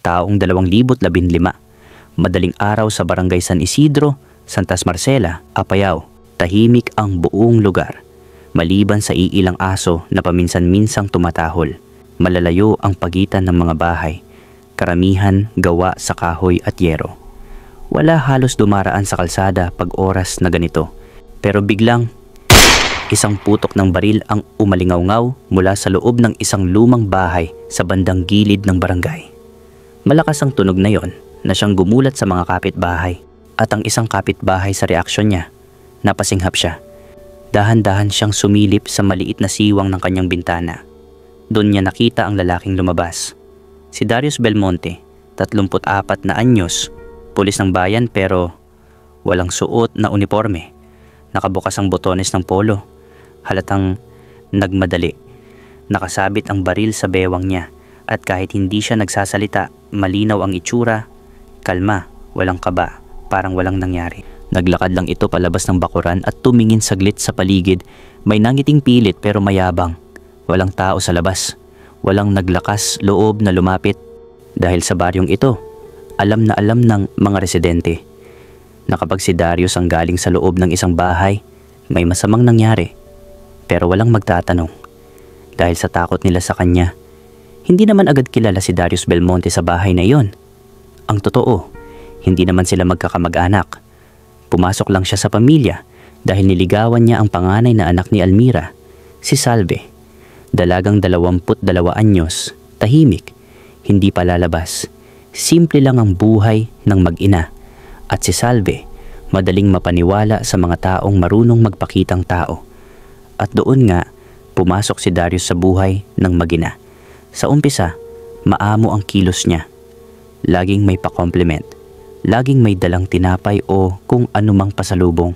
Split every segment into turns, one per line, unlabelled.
taong 2015. Madaling araw sa Barangay San Isidro, Santas Marcela, Apayao. Tahimik ang buong lugar, maliban sa iilang aso na paminsan-minsang tumatahol. Malalayo ang pagitan ng mga bahay, karamihan gawa sa kahoy at yero. Wala halos dumaraan sa kalsada pag oras na ganito. Pero biglang, isang putok ng baril ang umalingaw-ngaw mula sa loob ng isang lumang bahay sa bandang gilid ng barangay. Malakas ang tunog na yon na siyang gumulat sa mga kapitbahay, at ang isang kapitbahay sa reaksyon niya, napasinghap siya. Dahan-dahan siyang sumilip sa maliit na siwang ng kanyang bintana. Doon niya nakita ang lalaking lumabas. Si Darius Belmonte, 34 na anyos, pulis ng bayan pero walang suot na uniforme. Nakabukas ang botones ng polo. Halatang nagmadali. Nakasabit ang baril sa bewang niya, at kahit hindi siya nagsasalita, malinaw ang itsura. Kalma, walang kaba, parang walang nangyari. Naglakad lang ito palabas ng bakuran at tumingin saglit sa paligid. May nangiting pilit pero mayabang. Walang tao sa labas. Walang naglakas loob na lumapit. Dahil sa baryong ito, alam na alam ng mga residente na kapag si Darius ang galing sa loob ng isang bahay, may masamang nangyari. Pero walang magtatanong. Dahil sa takot nila sa kanya, hindi naman agad kilala si Darius Belmonte sa bahay na iyon. Ang totoo, hindi naman sila magkakamag-anak. Pumasok lang siya sa pamilya dahil niligawan niya ang panganay na anak ni Almira, si Salve. Dalagang 22 anyos, tahimik, hindi pa lalabas. Simple lang ang buhay ng mag-ina. At si Salve, madaling mapaniwala sa mga taong marunong magpakitang tao. At doon nga, pumasok si Darius sa buhay ng mag-ina. Sa umpisa, maamo ang kilos niya. Laging may pa-compliment. Laging may dalang tinapay o kung anumang pasalubong.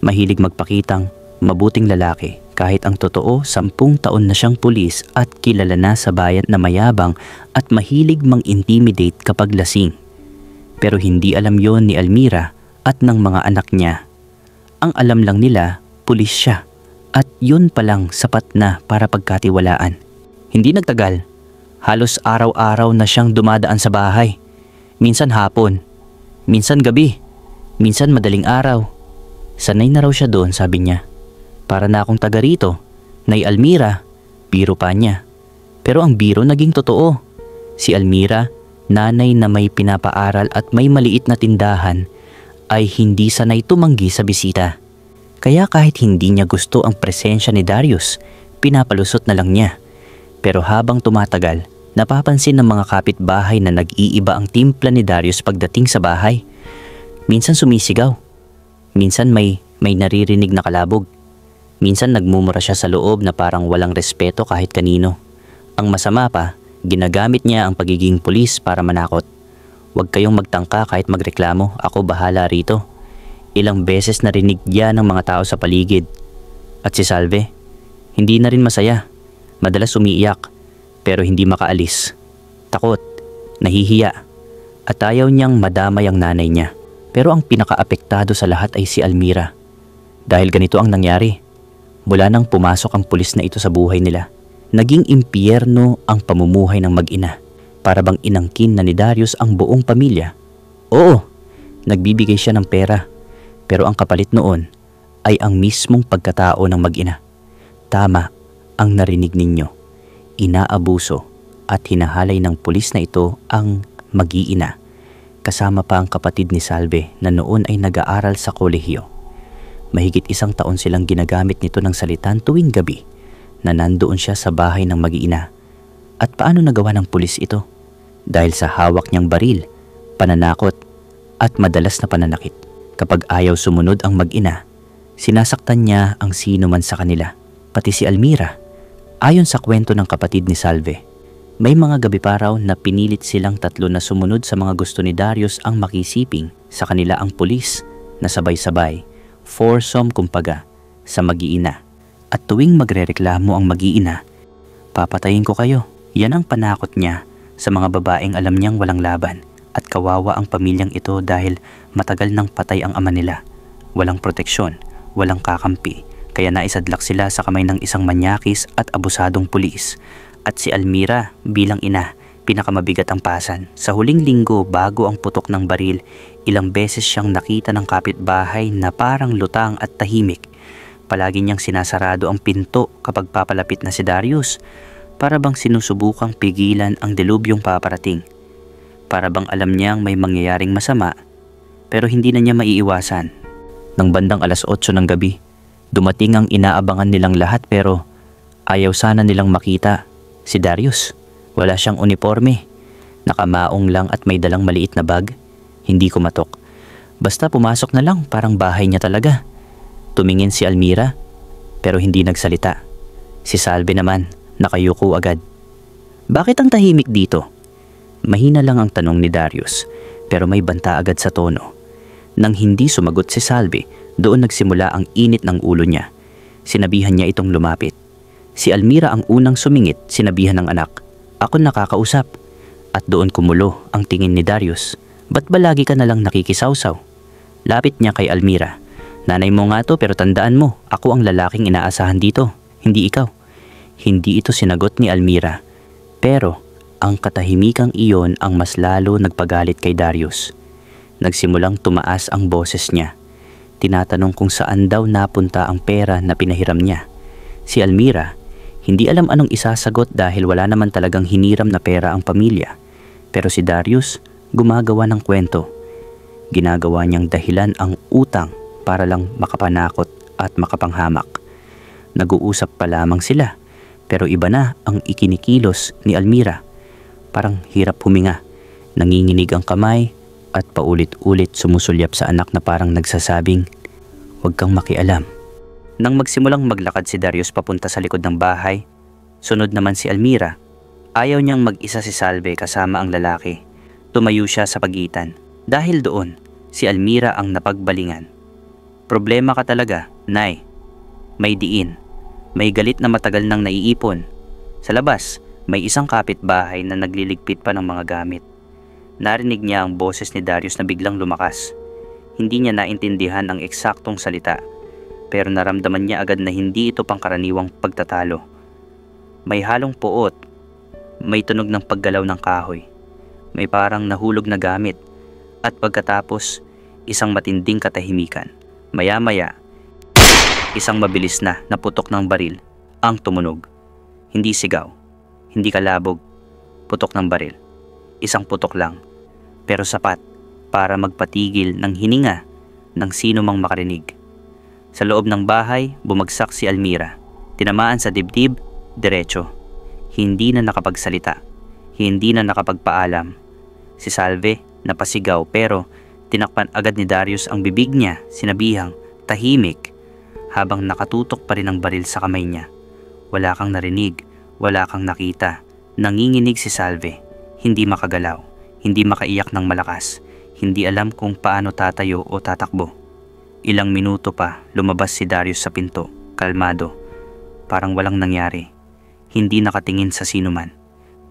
Mahilig magpakitang mabuting lalaki kahit ang totoo 10 taon na siyang pulis at kilala na sa bayan na mayabang at mahilig mang-intimidate kapag lasing. Pero hindi alam yon ni Almira at ng mga anak niya. Ang alam lang nila, pulis siya, at yun palang sapat na para pagkatiwalaan. Hindi nagtagal, halos araw-araw na siyang dumadaan sa bahay. Minsan hapon, minsan gabi, minsan madaling araw. Sanay na raw siya doon, sabi niya. Para na akong taga rito, Nay Almira, biro pa niya. Pero ang biro naging totoo. Si Almira, nanay na may pinapaaral at may maliit na tindahan, ay hindi sanay tumanggi sa bisita. Kaya kahit hindi niya gusto ang presensya ni Darius, pinapalusot na lang niya. Pero habang tumatagal, napapansin ng mga kapitbahay na nag-iiba ang timpla ni Darius pagdating sa bahay. Minsan sumisigaw. Minsan may naririnig na kalabog. Minsan nagmumura siya sa loob na parang walang respeto kahit kanino. Ang masama pa, ginagamit niya ang pagiging pulis para manakot. Huwag kayong magtangka kahit magreklamo, ako bahala rito. Ilang beses narinig yan ng mga tao sa paligid. At si Salve, hindi na rin masaya. Madalas umiiyak. Pero hindi makaalis. Takot, nahihiya, at ayaw niyang madamay ang nanay niya. Pero ang pinakaapektado sa lahat ay si Almira. Dahil ganito ang nangyari. Mula nang pumasok ang pulis na ito sa buhay nila, naging impyerno ang pamumuhay ng mag-ina. Para bang inangkin na ni Darius ang buong pamilya. Oo, nagbibigay siya ng pera. Pero ang kapalit noon ay ang mismong pagkatao ng mag-ina. Tama ang narinig ninyo. Inaabuso at hinahalay ng pulis na ito ang mag-iina, kasama pa ang kapatid ni Salve na noon ay nag-aaral sa kolehiyo. Mahigit 1 taon silang ginagamit nito ng salitan tuwing gabi na nandoon siya sa bahay ng mag-iina. At paano nagawa ng pulis ito? Dahil sa hawak niyang baril, pananakot at madalas na pananakit. Kapag ayaw sumunod ang mag-ina, sinasaktan niya ang sino man sa kanila, pati si Almira. Ayon sa kwento ng kapatid ni Salve, may mga gabi pa raw na pinilit silang tatlo na sumunod sa mga gusto ni Darius ang makisiping sa kanila ang pulis na sabay-sabay, foursome kumbaga, sa mag-iina. At tuwing magrereklamo ang mag-iina, papatayin ko kayo. Yan ang panakot niya sa mga babaeng alam niyang walang laban, at kawawa ang pamilyang ito dahil matagal nang patay ang ama nila. Walang proteksyon, walang kakampi. Kaya naisadlak sila sa kamay ng isang manyakis at abusadong pulis. At si Almira bilang ina, Pinakamabigat ang pasan. Sa huling linggo bago ang putok ng baril, ilang beses siyang nakita ng kapitbahay na parang lutang at tahimik. Palagi niyang sinasarado ang pinto kapag papalapit na si Darius, para bang sinusubukang pigilan ang delubyong paparating. Para bang alam niyang may mangyayaring masama, pero hindi na niya maiiwasan. Nang bandang 8:00 ng gabi, dumating ang inaabangan nilang lahat pero ayaw sana nilang makita si Darius. Wala siyang uniforme, nakamaong lang at may dalang maliit na bag. Hindi kumatok. Basta pumasok na lang, parang bahay niya talaga. Tumingin si Almira, pero hindi nagsalita. Si Salve naman, nakayuko agad. Bakit ang tahimik dito? Mahina lang ang tanong ni Darius, pero may banta agad sa tono. Nang hindi sumagot si Salve, doon nagsimula ang init ng ulo niya. Sinabihan niya itong lumapit. Si Almira ang unang sumingit, sinabihan ng anak, "Ako nakakausap." At doon kumulo ang tingin ni Darius. Ba't ba lagi ka nalang nakikisawsaw? Lapit niya kay Almira. Nanay mo nga to, pero tandaan mo, ako ang lalaking inaasahan dito, hindi ikaw. Hindi ito sinagot ni Almira. Pero ang katahimikang iyon ang mas lalo nagpagalit kay Darius. Nagsimulang tumaas ang boses niya. Tinatanong kung saan daw napunta ang pera na pinahiram niya. Si Almira, hindi alam anong isasagot dahil wala naman talagang hiniram na pera ang pamilya. Pero si Darius, gumagawa ng kwento. Ginagawa niyang dahilan ang utang para lang makapanakot at makapanghamak. Nag-uusap pa lamang sila, pero iba na ang ikinikilos ni Almira. Parang hirap huminga, nanginginig ang kamay at paulit-ulit sumusulyap sa anak na parang nagsasabing, "Huwag kang makialam." Nang magsimulang maglakad si Darius papunta sa likod ng bahay, sunod naman si Almira. Ayaw niyang mag-isa si Salve kasama ang lalaki. Tumayo siya sa pagitan. Dahil doon, si Almira ang napagbalingan. "Problema ka talaga, Nay. May diin. May galit na matagal nang naiipon. Sa labas, may isang kapitbahay na nagliligpit pa ng mga gamit." Narinig niya ang boses ni Darius na biglang lumakas. Hindi niya naintindihan ang eksaktong salita, pero naramdaman niya agad na hindi ito pangkaraniwang pagtatalo. May halong puot, may tunog ng paggalaw ng kahoy, may parang nahulog na gamit, at pagkatapos, isang matinding katahimikan. Maya-maya, isang mabilis na putok ng baril ang tumunog. Hindi sigaw, hindi kalabog, putok ng baril. Isang putok lang, pero sapat para magpatigil ng hininga ng sino mang makarinig. Sa loob ng bahay, bumagsak si Almira. Tinamaan sa dibdib, diretso. Hindi na nakapagsalita. Hindi na nakapagpaalam. Si Salve napasigaw pero tinakpan agad ni Darius ang bibig niya, sinabihang, "Tahimik," habang nakatutok pa rin ang baril sa kamay niya. Wala kang narinig, wala kang nakita. Nanginginig si Salve. Hindi makagalaw, hindi makaiyak ng malakas. Hindi alam kung paano tatayo o tatakbo. Ilang minuto pa, lumabas si Darius sa pinto, kalmado, parang walang nangyari. Hindi nakatingin sa sinuman.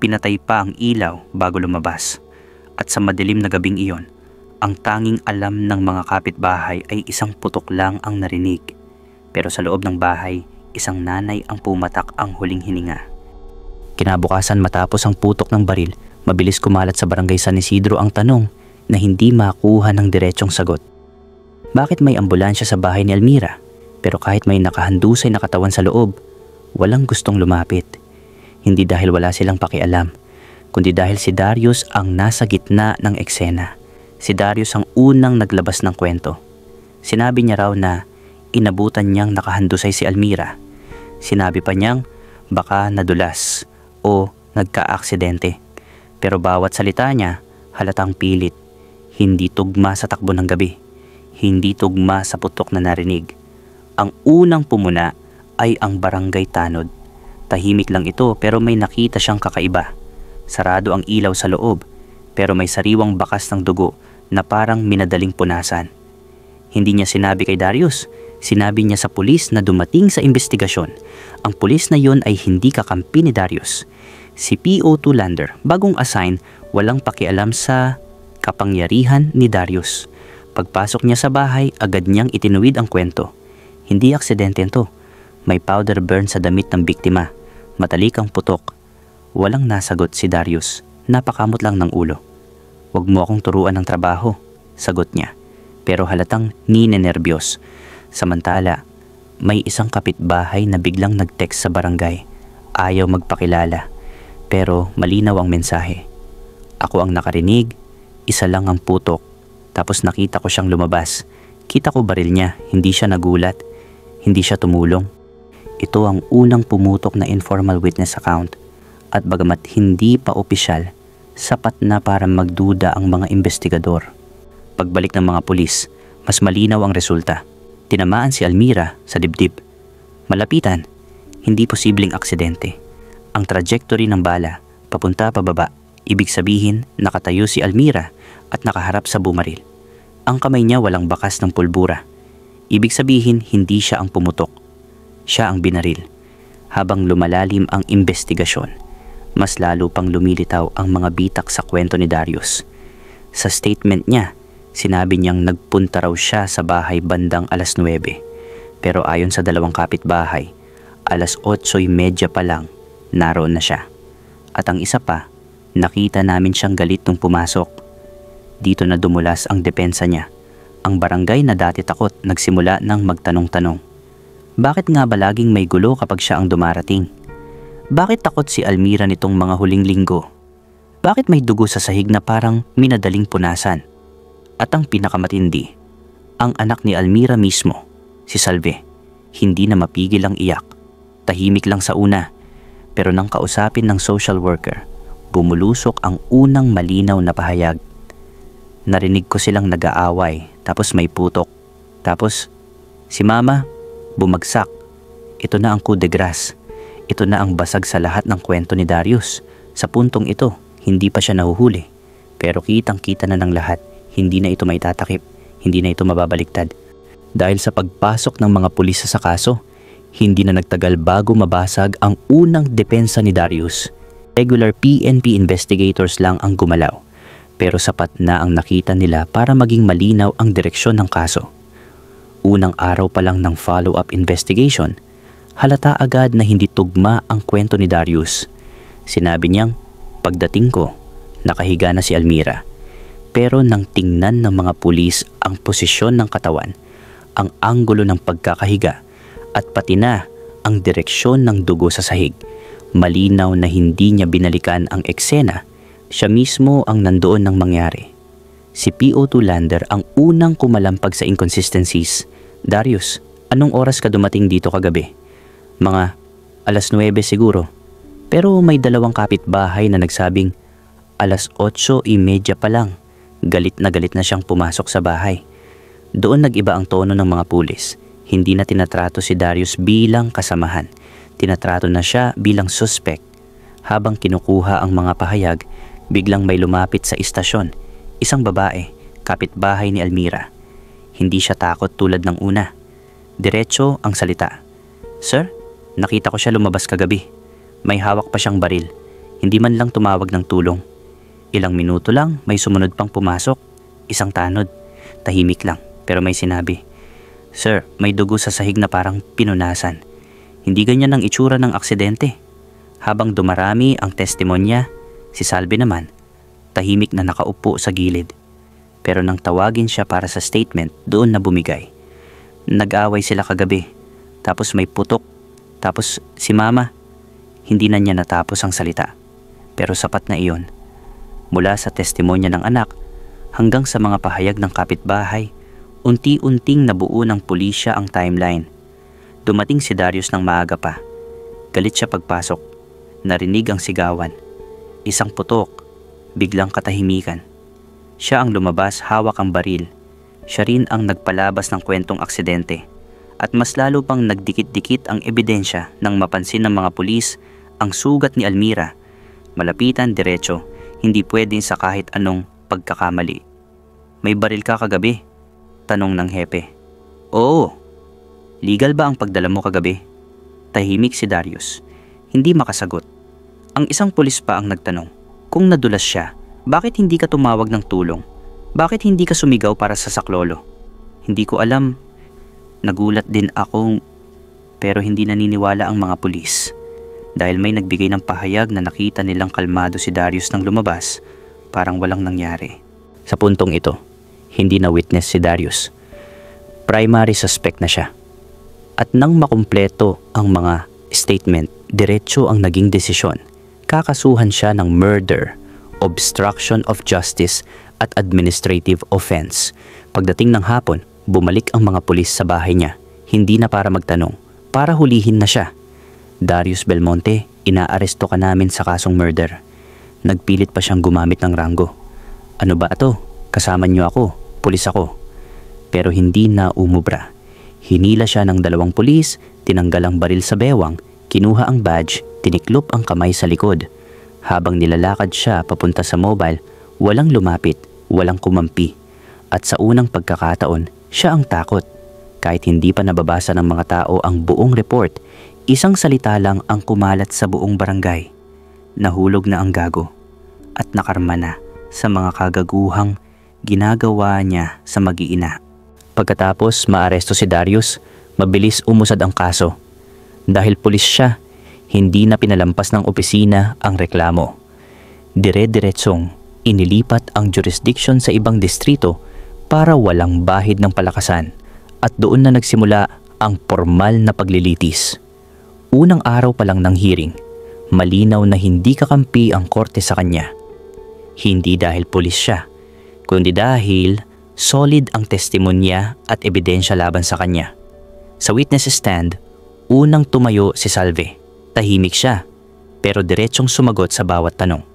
Pinatay pa ang ilaw bago lumabas. At sa madilim na gabing iyon, ang tanging alam ng mga kapitbahay ay isang putok lang ang narinig. Pero sa loob ng bahay, isang nanay ang pumatak ang huling hininga. Kinabukasan matapos ang putok ng baril, mabilis kumalat sa barangay San Isidro ang tanong na hindi makuha ng diretsong sagot. Bakit may ambulansya sa bahay ni Almira? Pero kahit may nakahandusay na katawan sa loob, walang gustong lumapit. Hindi dahil wala silang pakialam, kundi dahil si Darius ang nasa gitna ng eksena. Si Darius ang unang naglabas ng kwento. Sinabi niya raw na inabutan niyang nakahandusay si Almira. Sinabi pa niyang baka nadulas o nagka-aksidente. Pero bawat salita niya halatang pilit, hindi tugma sa takbo ng gabi. Hindi tugma sa putok na narinig. Ang unang pumuna ay ang barangay tanod. Tahimik lang ito pero may nakita siyang kakaiba. Sarado ang ilaw sa loob pero may sariwang bakas ng dugo na parang minadaling punasan. Hindi niya sinabi kay Darius, sinabi niya sa pulis na dumating sa investigasyon. Ang pulis na yon ay hindi kakampi ni Darius. Si P.O. Tulander, bagong assign, walang pakialam sa kapangyarihan ni Darius. Pagpasok niya sa bahay, agad niyang itinuwid ang kwento. Hindi aksidente ito. May powder burn sa damit ng biktima. Matalik ang putok. Walang nasagot si Darius. Napakamot lang ng ulo. "Huwag mo akong turuan ng trabaho," sagot niya. Pero halatang ninenerbiyos. Samantala, may isang kapitbahay na biglang nag-text sa barangay. Ayaw magpakilala, pero malinaw ang mensahe. Ako ang nakarinig, isa lang ang putok. Tapos nakita ko siyang lumabas. Kita ko baril niya, hindi siya nagulat, hindi siya tumulong. Ito ang unang pumutok na informal witness account. At bagamat hindi pa opisyal, sapat na para magduda ang mga investigador. Pagbalik ng mga pulis, mas malinaw ang resulta. Tinamaan si Almira sa dibdib. Malapitan, hindi posibleng aksidente. Ang trajectory ng bala, papunta pababa, ibig sabihin nakatayo si Almira at nakaharap sa bumaril. Ang kamay niya walang bakas ng pulbura. Ibig sabihin hindi siya ang pumutok. Siya ang binaril. Habang lumalalim ang investigasyon, mas lalo pang lumilitaw ang mga bitak sa kwento ni Darius. Sa statement niya, sinabi niyang nagpunta raw siya sa bahay bandang 9:00. Pero ayon sa dalawang kapitbahay, 8:30 pa lang naroon na siya. At ang isa pa, nakita namin siyang galit nung pumasok. Dito na dumulas ang depensa niya. Ang barangay na dati takot nagsimula ng magtanong-tanong. Bakit nga ba laging may gulo kapag siya ang dumarating? Bakit takot si Almira nitong mga huling linggo? Bakit may dugo sa sahig na parang minadaling punasan? At ang pinakamatindi, ang anak ni Almira mismo, si Salve, hindi na mapigil ang iyak. Tahimik lang sa una, pero nang kausapin ng social worker, bumulusok ang unang malinaw na pahayag. Narinig ko silang nag-aaway, tapos may putok. Tapos, si Mama, bumagsak. Ito na ang coup de grace. Ito na ang basag sa lahat ng kwento ni Darius. Sa puntong ito, hindi pa siya nahuhuli. Pero kitang-kita na ng lahat, hindi na ito maitatakip, hindi na ito mababaliktad. Dahil sa pagpasok ng mga pulis sa kaso, hindi na nagtagal bago mabasag ang unang depensa ni Darius. Regular PNP investigators lang ang gumalaw. Pero sapat na ang nakita nila para maging malinaw ang direksyon ng kaso. Unang araw pa lang ng follow-up investigation, halata agad na hindi tugma ang kwento ni Darius. Sinabi niyang, pagdating ko, nakahiga na si Almira. Pero nang tingnan ng mga pulis ang posisyon ng katawan, ang anggulo ng pagkakahiga, at pati na ang direksyon ng dugo sa sahig, malinaw na hindi niya binalikan ang eksena, siya mismo ang nandoon nang mangyari. Si PO2 Lander ang unang kumalampag sa inconsistencies. Darius, anong oras ka dumating dito kagabi? Mga 9:00 siguro. Pero may dalawang kapitbahay na nagsabing 8:30 pa lang. Galit na siyang pumasok sa bahay. Doon nag-iba ang tono ng mga pulis. Hindi na tinatrato si Darius bilang kasamahan. Tinatrato na siya bilang suspect. Habang kinukuha ang mga pahayag, biglang may lumapit sa istasyon. Isang babae, kapitbahay ni Almira. Hindi siya takot tulad ng una. Diretso ang salita. "Sir, nakita ko siya lumabas kagabi. May hawak pa siyang baril. Hindi man lang tumawag ng tulong. Ilang minuto lang may sumunod pang pumasok. Isang tanod. Tahimik lang pero may sinabi, 'Sir, may dugo sa sahig na parang pinunasan.' Hindi ganyan ang itsura ng aksidente." Habang dumarami ang testimonya, si Salve naman, tahimik na nakaupo sa gilid. Pero nang tawagin siya para sa statement, doon na bumigay. Nag-away sila kagabi. Tapos may putok. Tapos si Mama, hindi na niya natapos ang salita. Pero sapat na iyon. Mula sa testimonya ng anak hanggang sa mga pahayag ng kapitbahay, unti-unting nabuo ng pulisya ang timeline. Dumating si Darius ng maaga pa. Galit siya pagpasok. Narinig ang sigawan. Isang putok. Biglang katahimikan. Siya ang lumabas, hawak ang baril. Siya rin ang nagpalabas ng kwentong aksidente. At mas lalo pang nagdikit-dikit ang ebidensya nang mapansin ng mga pulis ang sugat ni Almira. Malapitan, diretso, hindi pwedeng sa kahit anong pagkakamali. "May baril ka kagabi?" tanong ng hepe. "Oo." "Legal ba ang pagdala mo kagabi?" Tahimik si Darius. Hindi makasagot. Ang isang pulis pa ang nagtanong, "Kung nadulas siya, bakit hindi ka tumawag ng tulong? Bakit hindi ka sumigaw para sa saklolo?" "Hindi ko alam." Nagulat din ako, pero hindi naniniwala ang mga pulis. dahil may nagbigay ng pahayag na nakita nilang kalmado si Darius nang lumabas, parang walang nangyari. Sa puntong ito, hindi na witness si Darius. Primary suspect na siya. At nang makumpleto ang mga statement, diretso ang naging desisyon. Kakasuhan siya ng murder, obstruction of justice at administrative offense. Pagdating ng hapon, bumalik ang mga pulis sa bahay niya. Hindi na para magtanong, para hulihin na siya. Darius Belmonte, inaaresto ka namin sa kasong murder. Nagpilit pa siyang gumamit ng ranggo. Ano ba ito? Kasama niyo ako, pulis ako. Pero hindi na umubra. Hinila siya ng 2 pulis, tinanggal ang baril sa bewang, kinuha ang badge, tiniklop ang kamay sa likod. Habang nilalakad siya papunta sa mobile, walang lumapit, walang kumampi. At sa unang pagkakataon, siya ang takot. Kahit hindi pa nababasa ng mga tao ang buong report, isang salita lang ang kumalat sa buong barangay. Nahulog na ang gago at nakarma na sa mga kagaguhang ginagawa niya sa mag-iina. Pagkatapos maaresto si Darius, mabilis umusad ang kaso. Dahil pulis siya, hindi na pinalampas ng opisina ang reklamo. Dire-diretsong inilipat ang jurisdiction sa ibang distrito para walang bahid ng palakasan at doon na nagsimula ang formal na paglilitis. Unang araw pa lang ng hearing, malinaw na hindi kakampi ang korte sa kanya. Hindi dahil pulis siya, kundi dahil solid ang testimonya at ebidensya laban sa kanya. Sa witness stand, unang tumayo si Salve. Tahimik siya, pero diretsong sumagot sa bawat tanong.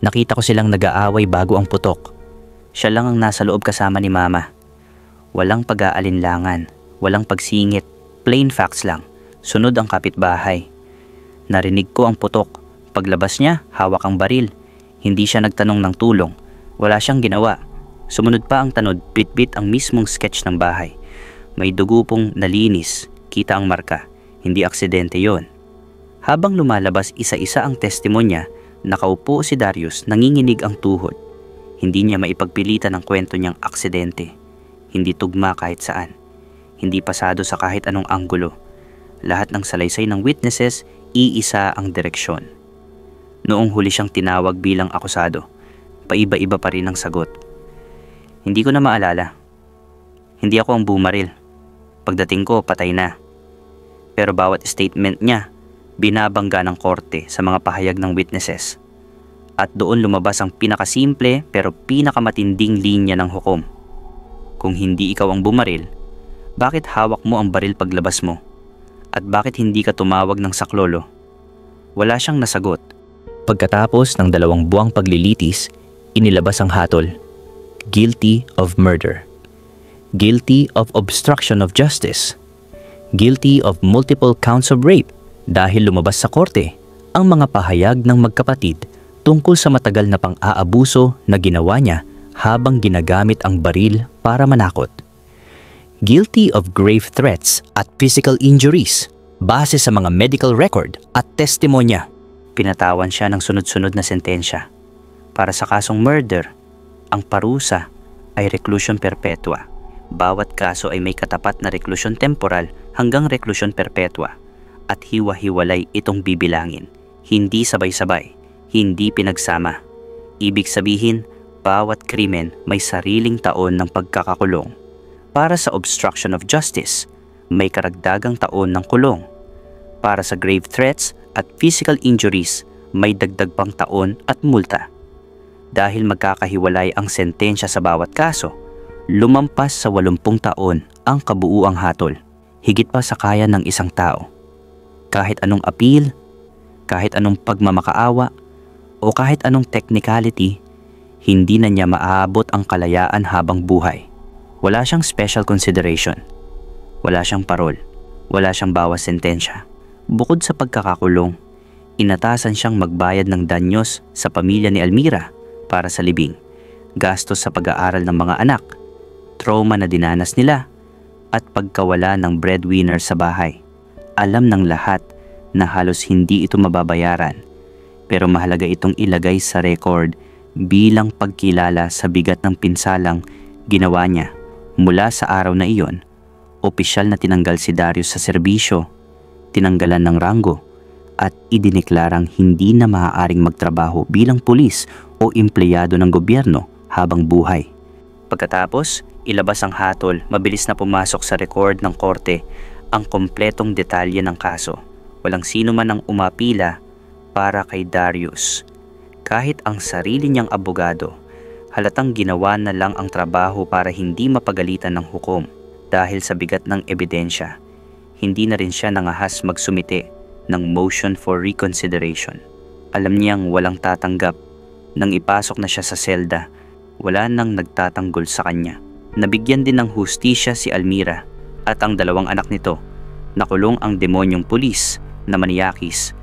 Nakita ko silang nag-aaway bago ang putok. Siya lang ang nasa loob kasama ni Mama. Walang pag-aalinlangan, walang pagsingit, plain facts lang. Sunod ang kapitbahay. Narinig ko ang putok. Paglabas niya, hawak ang baril. Hindi siya nagtanong ng tulong. Wala siyang ginawa. Sumunod pa ang tanod, bit-bit ang mismong sketch ng bahay. May dugo pong nalinis, kita ang marka. Hindi aksidente yon. Habang lumalabas isa-isa ang testimonya, nakaupo si Darius, nanginginig ang tuhod. Hindi niya maipagpilitan ang kwento niyang aksidente. Hindi tugma kahit saan. Hindi pasado sa kahit anong anggulo. Lahat ng salaysay ng witnesses, iisa ang direksyon. Noong huli siyang tinawag bilang akusado, paiba-iba pa rin ang sagot. Hindi ko na maalala. Hindi ako ang bumaril. Pagdating ko, patay na. Pero bawat statement niya, binabangga ng korte sa mga pahayag ng witnesses. At doon lumabas ang pinakasimple pero pinakamatinding linya ng hukom. Kung hindi ikaw ang bumaril, bakit hawak mo ang baril paglabas mo? At bakit hindi ka tumawag ng saklolo? Wala siyang nasagot. Pagkatapos ng 2 buwang paglilitis, inilabas ang hatol. Guilty of murder. Guilty of obstruction of justice. Guilty of multiple counts of rape. Dahil lumabas sa korte ang mga pahayag ng magkapatid tungkol sa matagal na pang-aabuso na ginawa niya habang ginagamit ang baril para manakot. Guilty of grave threats at physical injuries base sa mga medical record at testimonya. Pinatawan siya ng sunod-sunod na sentensya. Para sa kasong murder, ang parusa ay reclusion perpetua. Bawat kaso ay may katapat na reclusion temporal hanggang reclusion perpetua. At hiwa-hiwalay itong bibilangin. Hindi sabay-sabay, hindi pinagsama. Ibig sabihin, bawat krimen may sariling taon ng pagkakakulong. Para sa obstruction of justice, may karagdagang taon ng kulong. Para sa grave threats at physical injuries, may dagdag pang taon at multa. Dahil magkakahiwalay ang sentensya sa bawat kaso, lumampas sa 80 taon ang kabuuang hatol. Higit pa sa kaya ng isang tao. Kahit anong appeal, kahit anong pagmamakaawa, o kahit anong technicality, hindi na niya maaabot ang kalayaan habang buhay. Wala siyang special consideration. Wala siyang parol. Wala siyang bawas sentensya. Bukod sa pagkakakulong, inatasan siyang magbayad ng danyos sa pamilya ni Almira para sa libing, gastos sa pag-aaral ng mga anak, trauma na dinanas nila, at pagkawala ng breadwinner sa bahay. Alam ng lahat na halos hindi ito mababayaran, pero mahalaga itong ilagay sa record bilang pagkilala sa bigat ng pinsalang ginawa niya. Mula sa araw na iyon, opisyal na tinanggal si Darius sa serbisyo, tinanggalan ng ranggo, at idineklarang hindi na maaaring magtrabaho bilang pulis o empleyado ng gobyerno habang buhay. Pagkatapos, ilabas ang hatol, mabilis na pumasok sa record ng korte ang kompletong detalye ng kaso. Walang sino man ang umapila para kay Darius. Kahit ang sarili niyang abogado, halatang ginawa na lang ang trabaho para hindi mapagalitan ng hukom dahil sa bigat ng ebidensya. Hindi na rin siya nangahas magsumite ng motion for reconsideration. Alam niyang walang tatanggap. Nang ipasok na siya sa selda, wala nang nagtatanggol sa kanya. Nabigyan din ng hustisya si Almira at ang dalawang anak nito. Nakulong ang demonyong pulis na Maniakis